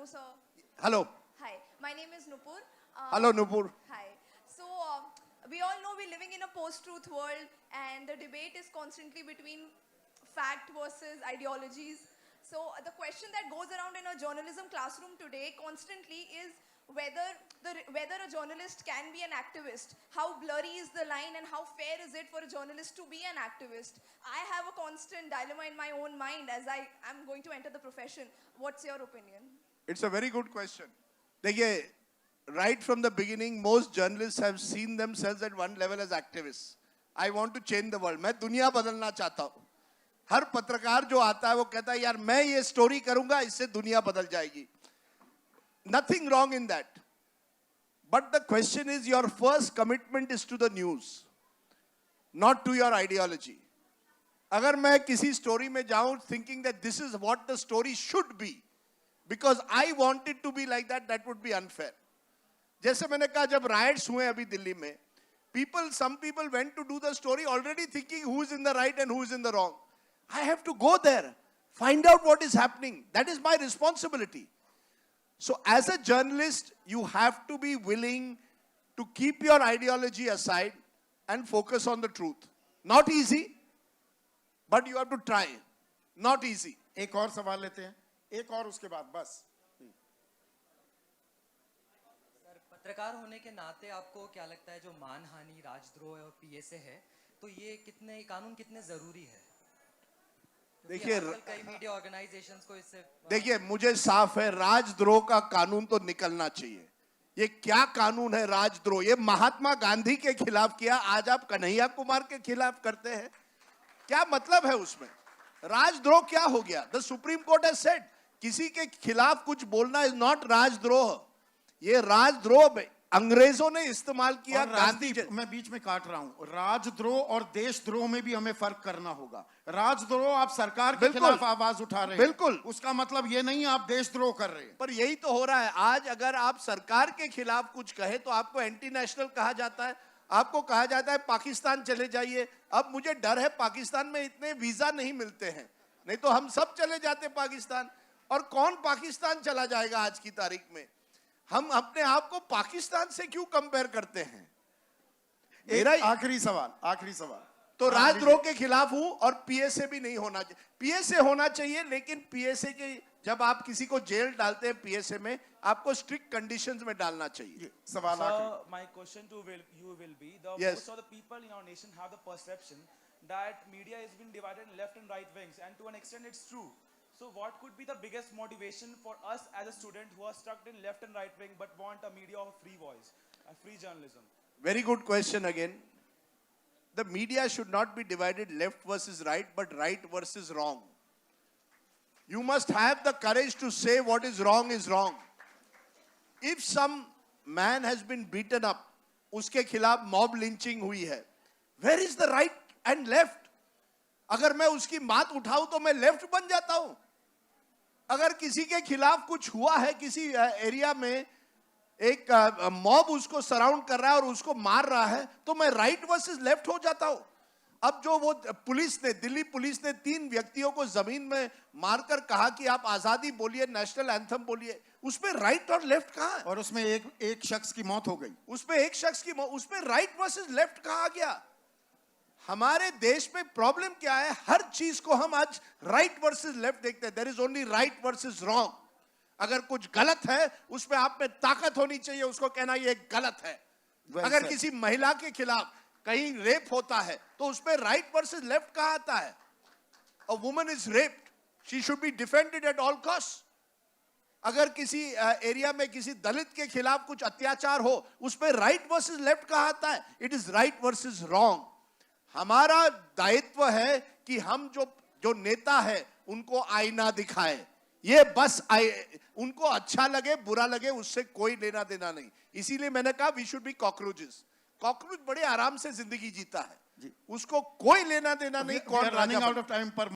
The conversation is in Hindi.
Hello, sir. Hello. Hi, my name is Nupur. Hello, Nupur. Hi. So, we all know we're living in a post-truth world, and the debate is constantly between fact versus ideologies. So, the question that goes around in a journalism classroom today constantly is whether a journalist can be an activist. How blurry is the line, and how fair is it for a journalist to be an activist? I have a constant dilemma in my own mind as I am going to enter the profession. What's your opinion? It's a very good question. देखिए, right from the beginning, most journalists have seen themselves at one level as activists. I want to change the world. मैं दुनिया बदलना चाहता हूँ. हर पत्रकार जो आता है वो कहता है यार मैं ये स्टोरी करूंगा इससे दुनिया बदल जाएगी. Nothing wrong in that. But the question is your first commitment is to the news, not to your ideology. अगर मैं किसी स्टोरी में जाऊं thinking that this is what the story should be, because I want it to be like that, that would be unfair. जैसे मैंने कहा जब riots हुए अभी दिल्ली में, some people went to do the story already thinking who is in the right and who is in the wrong. I have to go there, find out what is happening. That is my responsibility. So as a journalist, you have to be willing to keep your ideology aside and focus on the truth. Not easy, but you have to try. Not easy. एक और सवाल लेते हैं, एक और उसके बाद बस. सर, पत्रकार होने के नाते आपको क्या लगता है जो मानहानि, राजद्रोह और पीएसए है, तो ये कानून कितने जरूरी है? देखिए कई मीडिया ऑर्गेनाइजेशंस को इससे देखिए मुझे साफ है राजद्रोह का कानून तो निकलना चाहिए. ये क्या कानून है राजद्रोह? ये महात्मा गांधी के खिलाफ किया, आज आप कन्हैया कुमार के खिलाफ करते हैं. क्या मतलब है उसमें? राजद्रोह क्या हो गया? The supreme court has said किसी के खिलाफ कुछ बोलना इज नॉट राजद्रोह. ये राजद्रोह अंग्रेजों ने इस्तेमाल किया. गांधी मैं बीच में काट रहा हूं. राजद्रोह और देशद्रोह में भी हमें फर्क करना होगा. राजद्रोह आप सरकार के खिलाफ आवाज उठा रहे हैं, बिल्कुल, उसका मतलब ये नहीं आप देशद्रोह कर रहे हैं. पर यही तो हो रहा है आज. अगर आप सरकार के खिलाफ कुछ कहे तो आपको एंटी नेशनल कहा जाता है, आपको कहा जाता है पाकिस्तान चले जाइए. अब मुझे डर है पाकिस्तान में इतने वीजा नहीं मिलते हैं, नहीं तो हम सब चले जाते पाकिस्तान. और कौन पाकिस्तान चला जाएगा आज की तारीख में? हम अपने आप को पाकिस्तान से क्यों कंपेयर करते हैं? मेरा आखिरी सवाल. तो राजद्रोह के खिलाफ हूं और पीएसए भी नहीं होना चाहिए. पीएसए होना चाहिए, लेकिन पीएसए के जब आप किसी को जेल डालते हैं पीएसए में, आपको स्ट्रिक्ट कंडीशंस में डालना चाहिए. सवाल आखिरी. My question to you will be, Yes. most of the people in our nation have the perception that media has been divided in left and right wings, and to an extent it's true. So what could be the biggest motivation for us as a student who are stuck in left and right wing but want a media of free voice, a free journalism? Very good question again. The media should not be divided left versus right, but right versus wrong. You must have the courage to say what is wrong is wrong. If some man has been beaten up, उसके खिलाफ mob lynching हुई है, where is the right and left? अगर मैं उसकी बात उठाऊं तो मैं लेफ्ट बन जाता हूं. अगर किसी के खिलाफ कुछ हुआ है किसी एरिया में, एक मॉब उसको सराउंड कर रहा है और उसको मार रहा है, तो मैं राइट वर्सेस लेफ्ट हो जाता हूं. अब जो वो दिल्ली पुलिस ने 3 व्यक्तियों को जमीन में मारकर कहा कि आप आजादी बोलिए, नेशनल एंथम बोलिए, उसमें राइट और लेफ्ट कहां है? और उसमें एक शख्स की मौत हो गई. उसमें राइट वर्सेस लेफ्ट कहा गया. हमारे देश में प्रॉब्लम क्या है? हर चीज को हम आज राइट वर्सेस लेफ्ट देखते हैं. There is only right versus wrong. अगर कुछ गलत है उसमें आप में ताकत होनी चाहिए उसको कहना ये गलत है. अगर किसी महिला के खिलाफ कहीं रेप होता है तो उसमें राइट वर्सेस लेफ्ट कहा आता है? A woman is raped, she should be defended at all cost. अगर किसी एरिया में किसी दलित के खिलाफ कुछ अत्याचार हो उसमें राइट वर्सेस लेफ्ट कहा आता है? It is right versus wrong. हमारा दायित्व है कि हम जो नेता है उनको आईना दिखाए. ये बस उनको अच्छा लगे बुरा लगे उससे कोई लेना देना नहीं. इसीलिए मैंने कहा we should be cockroaches. Cockroach बड़े आराम से जिंदगी जीता है, उसको कोई लेना देना नहीं. कौन रनिंग आउट ऑफ टाइम पर